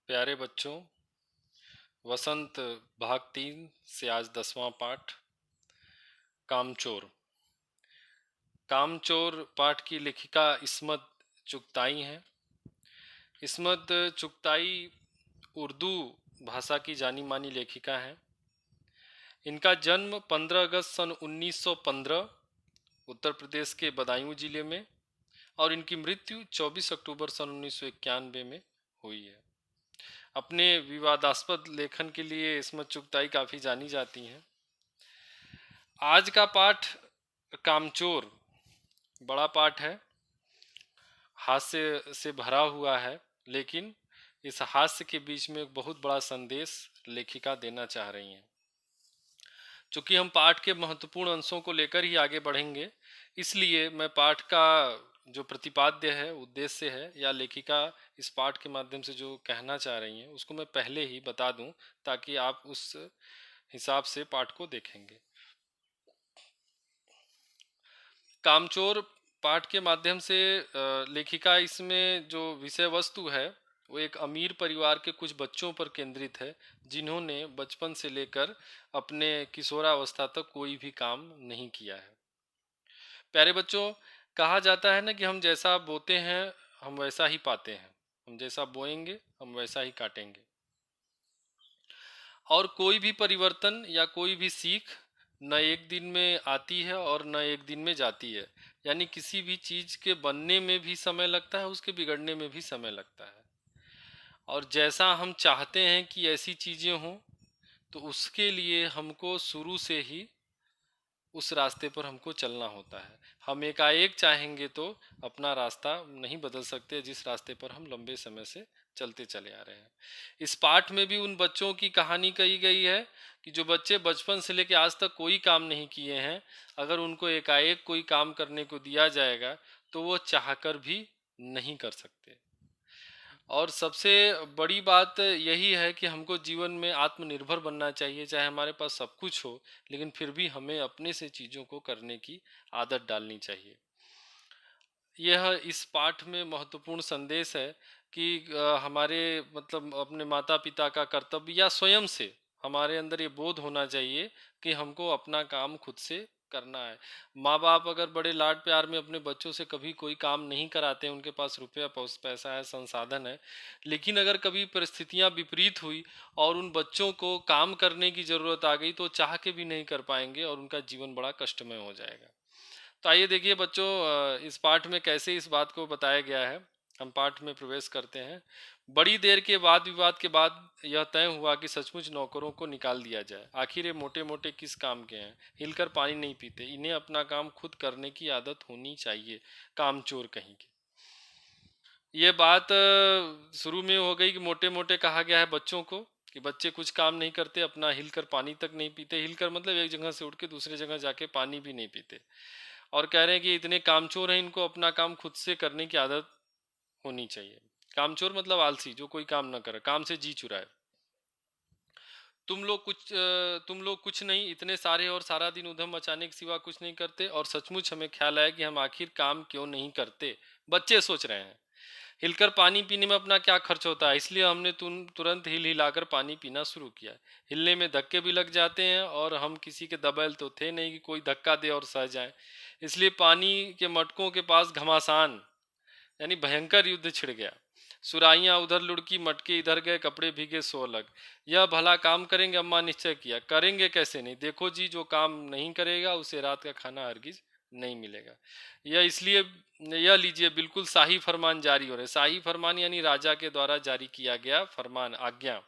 प्यारे बच्चों, वसंत भाग 3 से आज 10वां पाठ कामचोर। कामचोर पाठ की लेखिका इस्मत चुगताई हैं। इस्मत चुगताई उर्दू भाषा की जानी मानी लेखिका हैं। इनका जन्म 15 अगस्त सन 1915 उत्तर प्रदेश के बदायूं जिले में और इनकी मृत्यु 24 अक्टूबर सन 1991 में हुई है। अपने विवादास्पद लेखन के लिए इस्मत चुगताई काफ़ी जानी जाती हैं। आज का पाठ कामचोर बड़ा पाठ है, हास्य से भरा हुआ है, लेकिन इस हास्य के बीच में एक बहुत बड़ा संदेश लेखिका देना चाह रही हैं। चूंकि हम पाठ के महत्वपूर्ण अंशों को लेकर ही आगे बढ़ेंगे, इसलिए मैं पाठ का जो प्रतिपाद्य है, उद्देश्य है या लेखिका इस पाठ के माध्यम से जो कहना चाह रही हैं उसको मैं पहले ही बता दूं, ताकि आप उस हिसाब से पाठ को देखेंगे। कामचोर पाठ के माध्यम से लेखिका इसमें जो विषय वस्तु है वो एक अमीर परिवार के कुछ बच्चों पर केंद्रित है, जिन्होंने बचपन से लेकर अपने किशोरावस्था तक कोई भी काम नहीं किया है। प्यारे बच्चों, कहा जाता है ना कि हम जैसा बोते हैं हम वैसा ही पाते हैं, हम जैसा बोएंगे हम वैसा ही काटेंगे। और कोई भी परिवर्तन या कोई भी सीख न एक दिन में आती है और न एक दिन में जाती है। यानी किसी भी चीज के बनने में भी समय लगता है, उसके बिगड़ने में भी समय लगता है। और जैसा हम चाहते हैं कि ऐसी चीजें हों, तो उसके लिए हमको शुरू से ही उस रास्ते पर हमको चलना होता है। हम एकाएक चाहेंगे तो अपना रास्ता नहीं बदल सकते, जिस रास्ते पर हम लंबे समय से चलते चले आ रहे हैं। इस पाठ में भी उन बच्चों की कहानी कही गई है कि जो बच्चे बचपन से लेकर आज तक कोई काम नहीं किए हैं, अगर उनको एकाएक कोई काम करने को दिया जाएगा तो वो चाहकर भी नहीं कर सकते। और सबसे बड़ी बात यही है कि हमको जीवन में आत्मनिर्भर बनना चाहिए, चाहे हमारे पास सब कुछ हो, लेकिन फिर भी हमें अपने से चीज़ों को करने की आदत डालनी चाहिए। यह इस पाठ में महत्वपूर्ण संदेश है कि हमारे मतलब अपने माता पिता का कर्तव्य या स्वयं से हमारे अंदर ये बोध होना चाहिए कि हमको अपना काम खुद से करना है। माँ बाप अगर बड़े लाड प्यार में अपने बच्चों से कभी कोई काम नहीं कराते, उनके पास रुपया पैसा है, संसाधन है, लेकिन अगर कभी परिस्थितियाँ विपरीत हुई और उन बच्चों को काम करने की ज़रूरत आ गई तो चाह के भी नहीं कर पाएंगे और उनका जीवन बड़ा कष्टमय हो जाएगा। तो आइए देखिए बच्चों, इस पाठ में कैसे इस बात को बताया गया है। हम पाठ में प्रवेश करते हैं। बड़ी देर के वाद विवाद के बाद यह तय हुआ कि सचमुच नौकरों को निकाल दिया जाए। आखिर ये मोटे मोटे किस काम के हैं, हिलकर पानी नहीं पीते, इन्हें अपना काम खुद करने की आदत होनी चाहिए, कामचोर कहीं के। ये बात शुरू में हो गई कि मोटे मोटे कहा गया है बच्चों को कि बच्चे कुछ काम नहीं करते, अपना हिलकर पानी तक नहीं पीते। हिलकर मतलब एक जगह से उठ के दूसरे जगह जाके पानी भी नहीं पीते। और कह रहे हैं कि इतने कामचोर हैं, इनको अपना काम खुद से करने की आदत होनी चाहिए। कामचोर मतलब आलसी, जो कोई काम ना करे, काम से जी चुराए। तुम लोग कुछ नहीं, इतने सारे और सारा दिन उधम मचाने के सिवा कुछ नहीं करते, और सचमुच हमें ख्याल आया कि हम आखिर काम क्यों नहीं करते। बच्चे सोच रहे हैं हिलकर पानी पीने में अपना क्या खर्च होता है, इसलिए हमने तुरंत हिल हिलाकर पानी पीना शुरू किया। हिलने में धक्के भी लग जाते हैं और हम किसी के दबैल तो थे नहीं कि कोई धक्का दे और सह जाए। इसलिए पानी के मटकों के पास घमासान यानी भयंकर युद्ध छिड़ गया। सुराहियां उधर लुढ़की, मटके इधर गए, कपड़े भीगे सो अलग। यह भला काम करेंगे, अम्मा निश्चय किया। करेंगे कैसे नहीं, देखो जी, जो काम नहीं करेगा उसे रात का खाना हरगिज नहीं मिलेगा। यह इसलिए, यह लीजिए, बिल्कुल शाही फरमान जारी हो रहे। शाही फरमान यानी राजा के द्वारा जारी किया गया फरमान, आज्ञा।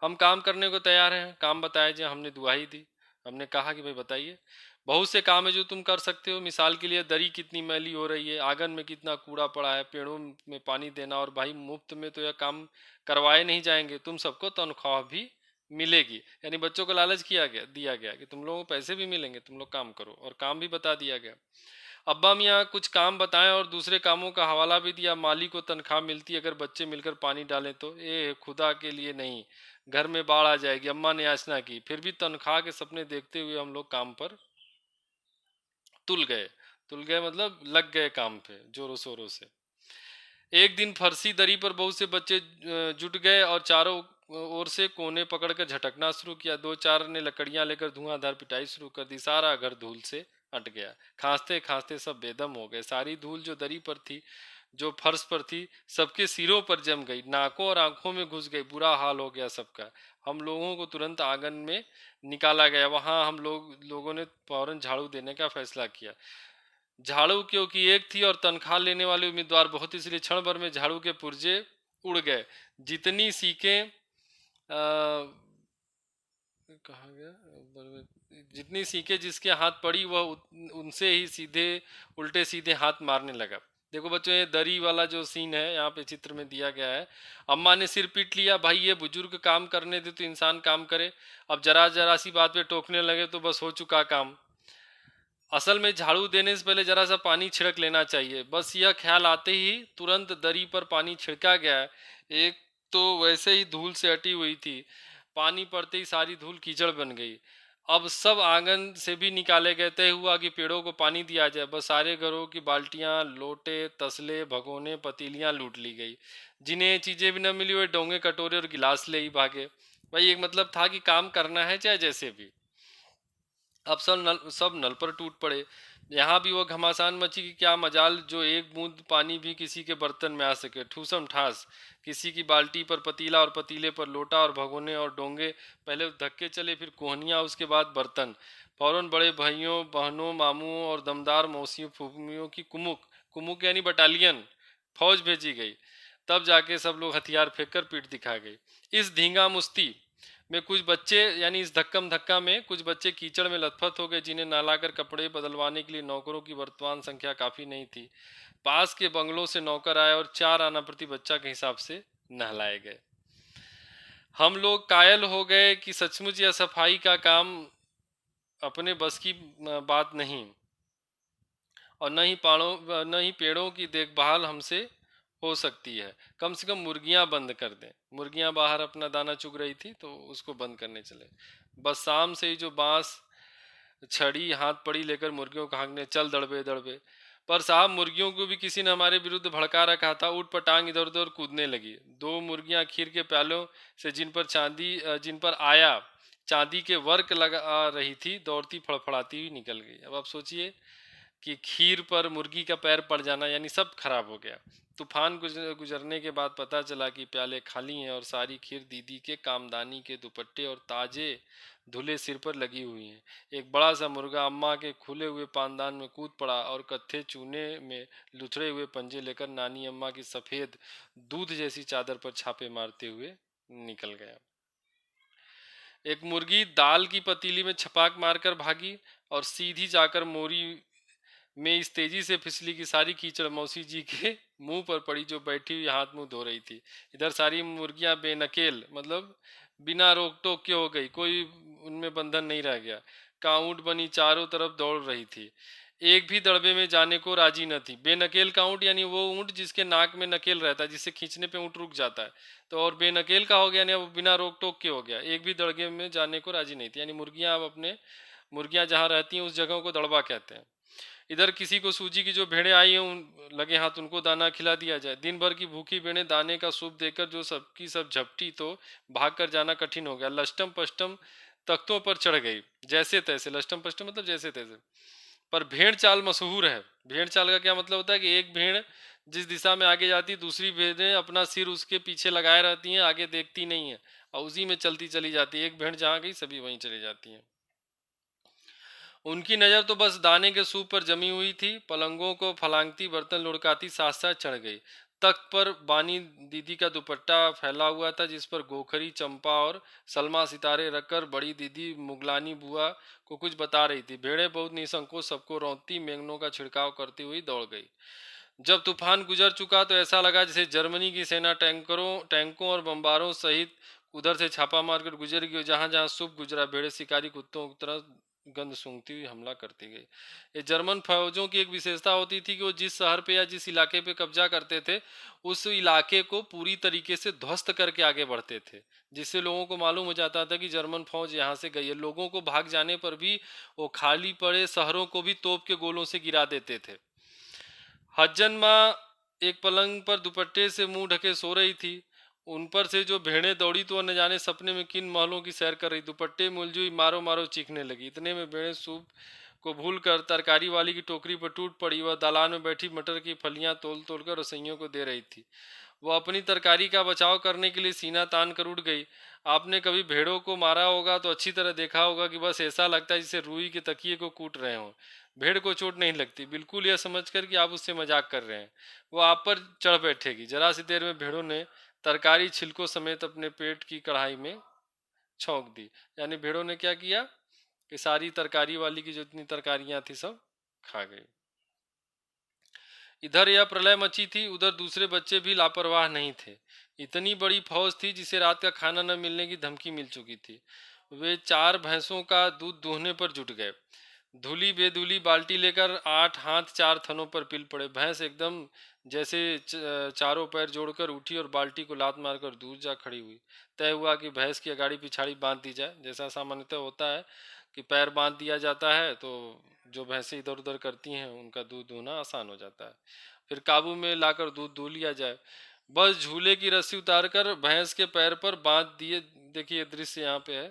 हम काम करने को तैयार हैं, काम बताया जाए। हमने दुहाई दी, हमने कहा कि भाई बताइए। बहुत से काम है जो तुम कर सकते हो। मिसाल के लिए दरी कितनी मैली हो रही है, आंगन में कितना कूड़ा पड़ा है, पेड़ों में पानी देना। और भाई मुफ्त में तो यह काम करवाए नहीं जाएंगे, तुम सबको तनख्वाह भी मिलेगी। यानी बच्चों को लालच किया गया, दिया गया कि तुम लोगों को पैसे भी मिलेंगे, तुम लोग काम करो। और काम भी बता दिया गया। अब्बा मियाँ कुछ काम बताएं और दूसरे कामों का हवाला भी दिया। माली को तनख्वाह मिलती अगर बच्चे मिलकर पानी डालें तो। ए खुदा के लिए नहीं, घर में बाढ़ आ जाएगी, अम्मा ने याचना की। फिर भी तनख्वाह के सपने देखते हुए हम लोग काम पर तुल गए। तुल गए मतलब लग गए काम पे जोरों शोरों से। एक दिन फर्शी दरी पर बहुत से बच्चे जुट गए और चारों ओर से कोने पकड़कर झटकना शुरू किया। दो चार ने लकड़ियां लेकर धुआंधार पिटाई शुरू कर दी। सारा घर धूल से अट गया। खांसते खांसते सब बेदम हो गए। सारी धूल जो दरी पर थी, जो फर्श पर थी, सबके सिरों पर जम गई, नाकों और आंखों में घुस गई। बुरा हाल हो गया सबका। हम लोगों को तुरंत आंगन में निकाला गया। वहां हम लोगों ने फौरन झाड़ू देने का फैसला किया। झाड़ू क्योंकि एक थी और तनख्वाह लेने वाले उम्मीदवार बहुत, इसलिए क्षण भर में झाड़ू के पुर्जे उड़ गए। जितनी सीखें कहा गया, जितनी सीखें जिसके हाथ पड़ी वह उनसे ही सीधे उल्टे सीधे हाथ मारने लगा। देखो बच्चों, ये दरी वाला जो सीन है यहाँ पे चित्र में दिया गया है। अम्मा ने सिर पीट लिया, भाई ये बुजुर्ग काम करने दे तो इंसान काम करे, अब जरा जरा सी बात पे टोकने लगे तो बस हो चुका काम। असल में झाड़ू देने से पहले जरा सा पानी छिड़क लेना चाहिए। बस यह ख्याल आते ही तुरंत दरी पर पानी छिड़का गया। एक तो वैसे ही धूल से अटी हुई थी, पानी पड़ते ही सारी धूल कीचड़ बन गई। अब सब आंगन से भी निकाले गए। तय हुआ कि पेड़ों को पानी दिया जाए। बस सारे घरों की बाल्टियां, लोटे, तसले, भगोने, पतीलियां लूट ली गई। जिन्हें चीजें भी न मिली वे डोंगे, कटोरे और गिलास ले ही भागे। भाई एक मतलब था कि काम करना है चाहे जैसे भी। अब सब नल पर टूट पड़े। यहाँ भी वो घमासान मची कि क्या मजाल जो एक बूंद पानी भी किसी के बर्तन में आ सके। ठूसम ठास किसी की बाल्टी पर पतीला और पतीले पर लोटा और भगोने और डोंगे। पहले धक्के चले, फिर कोहनियाँ, उसके बाद बर्तन। फौरन बड़े भाइयों, बहनों, मामुओं और दमदार मौसियों फूफियों की कुमुक, कुमुक यानी बटालियन, फौज भेजी गई। तब जाके सब लोग हथियार फेंक कर पीठ दिखा गए। इस धींगा मुश्ती में कुछ बच्चे, यानी इस धक्कम धक्का में कुछ बच्चे कीचड़ में लथपथ हो गए, जिन्हें नहलाकर कपड़े बदलवाने के लिए नौकरों की वर्तमान संख्या काफी नहीं थी। पास के बंगलों से नौकर आए और 4 आना प्रति बच्चा के हिसाब से नहलाए गए। हम लोग कायल हो गए कि सचमुच यह सफाई का काम अपने बस की बात नहीं, और न ही पेड़ों की देखभाल हमसे हो सकती है। कम से कम मुर्गियां बंद कर दें। मुर्गियां बाहर अपना दाना चुग रही थी तो उसको बंद करने चले। बस शाम से ही जो बांस, छड़ी, हाथ पड़ी लेकर मुर्गियों को हाँकने चल दड़बे दड़बे। पर साहब, मुर्गियों को भी किसी ने हमारे विरुद्ध भड़का रखा था। ऊट पटांग इधर उधर कूदने लगी। दो मुर्गियां खीर के प्यालों से जिन पर आया चांदी के वर्क लगा रही थी, दौड़ती फड़फड़ाती हुई निकल गई। अब आप सोचिए कि खीर पर मुर्गी का पैर पड़ जाना, यानी सब खराब हो गया। तूफान गुजरने के बाद पता चला कि प्याले खाली हैं और सारी खीर दीदी के कामदानी के दुपट्टे और ताजे धुले सिर पर लगी हुई हैं। एक बड़ा सा मुर्गा अम्मा के खुले हुए पानदान में कूद पड़ा और कत्थे चूने में लुथड़े हुए पंजे लेकर नानी अम्मा की सफेद दूध जैसी चादर पर छापे मारते हुए निकल गया। एक मुर्गी दाल की पतीली में छपाक मारकर भागी और सीधी जाकर मोरी में इस तेजी से फिसली कि सारी कीचड़ मौसी जी के मुंह पर पड़ी, जो बैठी हुई हाथ मुंह धो रही थी। इधर सारी मुर्गियां बेनकेल, मतलब बिना रोक टोक के हो गई, कोई उनमें बंधन नहीं रह गया। काउंट बनी चारों तरफ दौड़ रही थी। एक भी दड़बे में जाने को राजी न थी। बेनकेल काउंट यानी वो ऊंट जिसके नाक में नकेल रहता है, जिससे खींचने पे ऊंट रुक जाता है। तो और बेनकेल का हो गया यानी वो बिना रोक टोक के हो गया। एक भी दड़बे में जाने को राजी नहीं थी, यानी मुर्गियां अब अपने, मुर्गियां जहां रहती हैं उस जगह को दड़बा कहते हैं। इधर किसी को सूजी की जो भेड़ें आई हैं लगे हाथ उनको दाना खिला दिया जाए। दिन भर की भूखी भेड़ें दाने का सूप देकर जो सबकी सब झपटी तो भाग कर जाना कठिन हो गया। लष्टम पष्टम तख्तों पर चढ़ गई जैसे तैसे। लष्टम पष्टम मतलब जैसे तैसे। पर भेड़ चाल मशहूर है। भेड़ चाल का क्या मतलब होता है कि एक भेड़ जिस दिशा में आगे जाती है, दूसरी भेड़ें अपना सिर उसके पीछे लगाए रहती हैं, आगे देखती नहीं है और उसी में चलती चली जाती है। एक भेड़ जहां गई सभी वहीं चली जाती हैं। उनकी नज़र तो बस दाने के सूप पर जमी हुई थी। पलंगों को फलांगती, बर्तन लुढ़काती साथ साथ चढ़ गई। तख्त पर बानी दीदी का दुपट्टा फैला हुआ था, जिस पर गोखरी, चंपा और सलमा सितारे रखकर बड़ी दीदी मुगलानी बुआ को कुछ बता रही थी। भेड़ें बहुत निसंकोच सबको रौंदती मेंगनों का छिड़काव करती हुई दौड़ गई। जब तूफान गुजर चुका तो ऐसा लगा जैसे जर्मनी की सेना टैंकों और बम्बारों सहित उधर से छापा मारकर गुजर गई। जहां जहां सुबह गुजरा, भेड़े शिकारी कुत्तों की तरह गंध सूंघती हुई हमला करती गई। ये जर्मन फौजों की एक विशेषता होती थी कि वो जिस शहर पे या जिस इलाके पे कब्जा करते थे, उस इलाके को पूरी तरीके से ध्वस्त करके आगे बढ़ते थे, जिससे लोगों को मालूम हो जाता था कि जर्मन फौज यहाँ से गई है। लोगों को भाग जाने पर भी वो खाली पड़े शहरों को भी तोप के गोलों से गिरा देते थे। हज्जन माँ एक पलंग पर दुपट्टे से मुंह ढके सो रही थी। उन पर से जो भेड़ें दौड़ी तो वह न जाने सपने में किन महलों की सैर कर रही। दुपट्टे में उलझी हुई मारो मारो चीखने लगी। इतने में भेड़ें सूप को भूलकर तरकारी वाली की टोकरी पर टूट पड़ी। वह दालान में बैठी मटर की फलियां तोल तोल कर रसोइयों को दे रही थी। वो अपनी तरकारी का बचाव करने के लिए सीना तान कर उठ गई। आपने कभी भेड़ों को मारा होगा तो अच्छी तरह देखा होगा कि बस ऐसा लगता है जैसे रुई के तकिए को कूट रहे हों। भेड़ को चोट नहीं लगती, बिल्कुल यह समझकर कि आप उससे मजाक कर रहे हैं। वो आप पर चढ़ बैठेगी। जरा सी देर में भेड़ों ने तरकारी छिलकों समेत अपने पेट की कढ़ाई में छौंक दी। यानी भेड़ों ने क्या किया कि सारी तरकारी वाली की जितनी तरकारियां थी सब खा गई। इधर यह प्रलय मची थी, उधर दूसरे बच्चे भी लापरवाह नहीं थे। इतनी बड़ी फौज थी जिसे रात का खाना न मिलने की धमकी मिल चुकी थी। वे 4 भैंसों का दूध दूहने पर जुट गए। धुली बेधुली बाल्टी लेकर 8 हाथ 4 थनों पर पिल पड़े। भैंस एकदम जैसे चारों पैर जोड़कर उठी और बाल्टी को लात मारकर दूर जा खड़ी हुई। तय हुआ कि भैंस की अगाड़ी पिछाड़ी बांध दी जाए। जैसा सामान्यतः होता है कि पैर बांध दिया जाता है तो जो भैंसें इधर उधर करती हैं उनका दूध दूहना आसान हो जाता है। फिर काबू में लाकर दूध दूह लिया जाए। बस झूले की रस्सी उतारकर भैंस के पैर पर बांध दिए। देखिए दृश्य यहाँ पे है।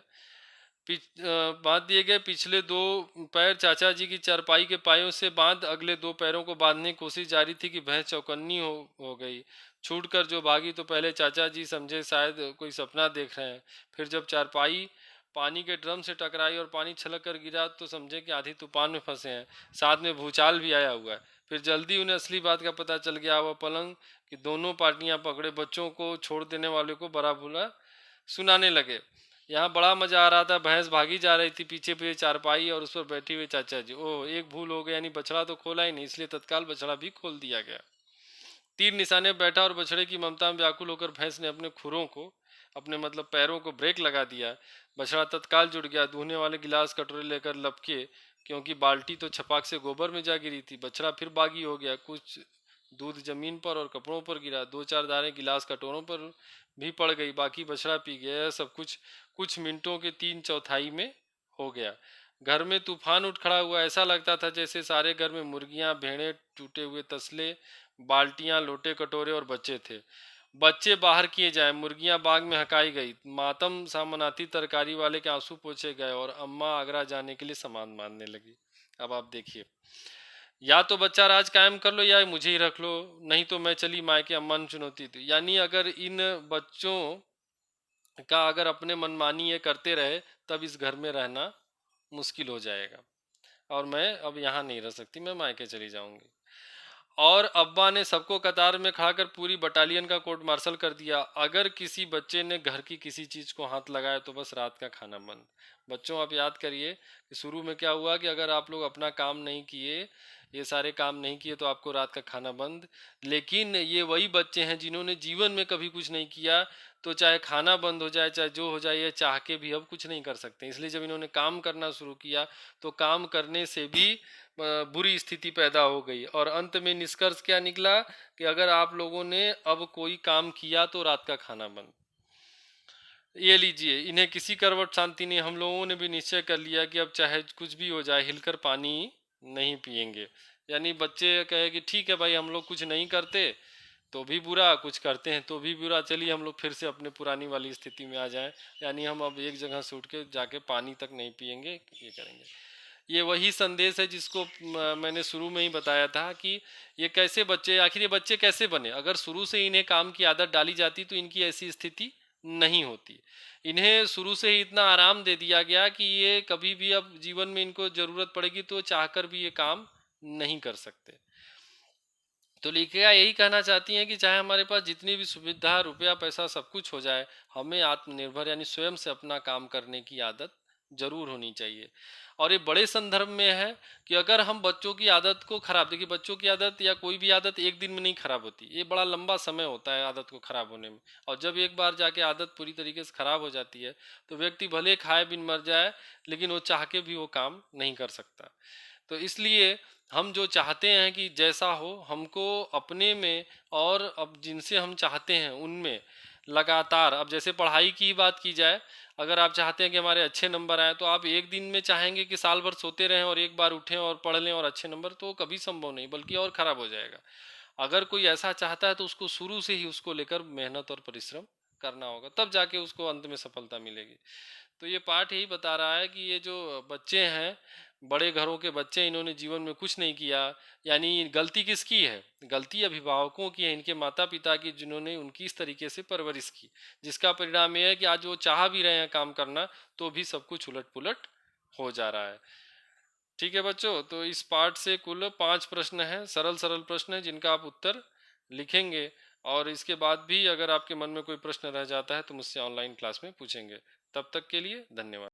बांध दिए गए। पिछले 2 पैर चाचा जी की चारपाई के पायों से बांध अगले 2 पैरों को बांधने की कोशिश जारी थी कि भैंस चौकन्नी हो गई। छूटकर जो भागी तो पहले चाचा जी समझे शायद कोई सपना देख रहे हैं। फिर जब चारपाई पानी के ड्रम से टकराई और पानी छलक कर गिरा तो समझे कि आधी तूफान में फंसे हैं, साथ में भूचाल भी आया हुआ है। फिर जल्दी उन्हें असली बात का पता चल गया। वह पलंग की दोनों पार्टियां पकड़े बच्चों को छोड़ देने वाले को बड़ा बुरा सुनाने लगे। यहाँ बड़ा मजा आ रहा था। भैंस भागी जा रही थी, पीछे पीछे चारपाई और उस पर बैठी हुई चाचा जी। ओह, एक भूल हो गई, यानी बछड़ा तो खोला ही नहीं, इसलिए तत्काल बछड़ा भी खोल दिया गया। तीर निशाने बैठा और बछड़े की ममता में व्याकुल होकर भैंस ने अपने खुरों को, अपने मतलब पैरों को ब्रेक लगा दिया। बछड़ा तत्काल जुड़ गया। दूहने वाले गिलास कटोरे लेकर लपके, क्योंकि बाल्टी तो छपाक से गोबर में जा गिरी थी। बछड़ा फिर बागी हो गया। कुछ दूध जमीन पर और कपड़ों पर गिरा। 2-4 दाने गिलास कटोरों पर भी पड़ गई। बाकी बछड़ा पी गया। सब कुछ कुछ मिनटों के 3/4 में हो गया। घर में तूफान उठ खड़ा हुआ। ऐसा लगता था जैसे सारे घर में मुर्गियां, भेड़ें, टूटे हुए तसले, बाल्टियां, लोटे, कटोरे और बच्चे थे। बच्चे बाहर किए जाए, मुर्गियां बाग में हकाई गई, मातम सा मनाती तरकारी वाले के आंसू पोंछे गए और अम्मा आगरा जाने के लिए सामान बांधने लगी। अब आप देखिए, या तो बच्चा राज कायम कर लो या मुझे ही रख लो, नहीं तो मैं चली मायके, अम्मा ने चुनौती दी। यानी अगर इन बच्चों का अगर अपने मनमानी ये करते रहे तब इस घर में रहना मुश्किल हो जाएगा और मैं अब यहाँ नहीं रह सकती, मैं मायके चली जाऊंगी। और अब्बा ने सबको कतार में खड़ा कर पूरी बटालियन का कोर्ट मार्शल कर दिया। अगर किसी बच्चे ने घर की किसी चीज को हाथ लगाया तो बस रात का खाना बंद। बच्चों, आप याद करिए कि शुरू में क्या हुआ कि अगर आप लोग अपना काम नहीं किए, ये सारे काम नहीं किए तो आपको रात का खाना बंद। लेकिन ये वही बच्चे हैं जिन्होंने जीवन में कभी कुछ नहीं किया, तो चाहे खाना बंद हो जाए चाहे जो हो जाए, ये चाह के भी अब कुछ नहीं कर सकते। इसलिए जब इन्होंने काम करना शुरू किया तो काम करने से भी बुरी स्थिति पैदा हो गई और अंत में निष्कर्ष क्या निकला कि अगर आप लोगों ने अब कोई काम किया तो रात का खाना बंद। ये लीजिए, इन्हें किसी करवट शांति नहीं। हम लोगों ने भी निश्चय कर लिया कि अब चाहे कुछ भी हो जाए हिलकर पानी नहीं पिएंगे। यानी बच्चे कहे कि ठीक है भाई, हम लोग कुछ नहीं करते तो भी बुरा, कुछ करते हैं तो भी बुरा, चलिए हम लोग फिर से अपने पुरानी वाली स्थिति में आ जाएं। यानी हम अब एक जगह से उठ के जाके पानी तक नहीं पिएंगे, ये करेंगे। ये वही संदेश है जिसको मैंने शुरू में ही बताया था कि ये कैसे बच्चे, आखिर ये बच्चे कैसे बने। अगर शुरू से इन्हें काम की आदत डाली जाती तो इनकी ऐसी स्थिति नहीं होती। इन्हें शुरू से ही इतना आराम दे दिया गया कि ये कभी भी अब जीवन में इनको जरूरत पड़ेगी तो चाहकर भी ये काम नहीं कर सकते। तो लेखिका यही कहना चाहती हैं कि चाहे हमारे पास जितनी भी सुविधा, रुपया, पैसा, सब कुछ हो जाए, हमें आत्मनिर्भर यानी स्वयं से अपना काम करने की आदत जरूर होनी चाहिए। और ये बड़े संदर्भ में है कि अगर हम बच्चों की आदत को खराब, देखिए बच्चों की आदत या कोई भी आदत एक दिन में नहीं खराब होती, ये बड़ा लंबा समय होता है आदत को खराब होने में। और जब एक बार जाके आदत पूरी तरीके से खराब हो जाती है तो व्यक्ति भले खाए बिन मर जाए, लेकिन वो चाह के भी वो काम नहीं कर सकता। तो इसलिए हम जो चाहते हैं कि जैसा हो, हमको अपने में और अब जिनसे हम चाहते हैं उनमें लगातार, अब जैसे पढ़ाई की ही बात की जाए, अगर आप चाहते हैं कि हमारे अच्छे नंबर आए तो आप एक दिन में चाहेंगे कि साल भर सोते रहें और एक बार उठें और पढ़ लें और अच्छे नंबर, तो कभी संभव नहीं, बल्कि और ख़राब हो जाएगा। अगर कोई ऐसा चाहता है तो उसको शुरू से ही उसको लेकर मेहनत और परिश्रम करना होगा, तब जाके उसको अंत में सफलता मिलेगी। तो ये पाठ यही बता रहा है कि ये जो बच्चे हैं, बड़े घरों के बच्चे, इन्होंने जीवन में कुछ नहीं किया, यानी गलती किसकी है? गलती अभिभावकों की है, इनके माता पिता की, जिन्होंने उनकी इस तरीके से परवरिश की, जिसका परिणाम ये है कि आज वो चाह भी रहे हैं काम करना तो भी सब कुछ उलट पुलट हो जा रहा है। ठीक है बच्चों, तो इस पाठ से कुल 5 प्रश्न हैं, सरल सरल प्रश्न हैं जिनका आप उत्तर लिखेंगे, और इसके बाद भी अगर आपके मन में कोई प्रश्न रह जाता है तो मुझसे ऑनलाइन क्लास में पूछेंगे। तब तक के लिए धन्यवाद।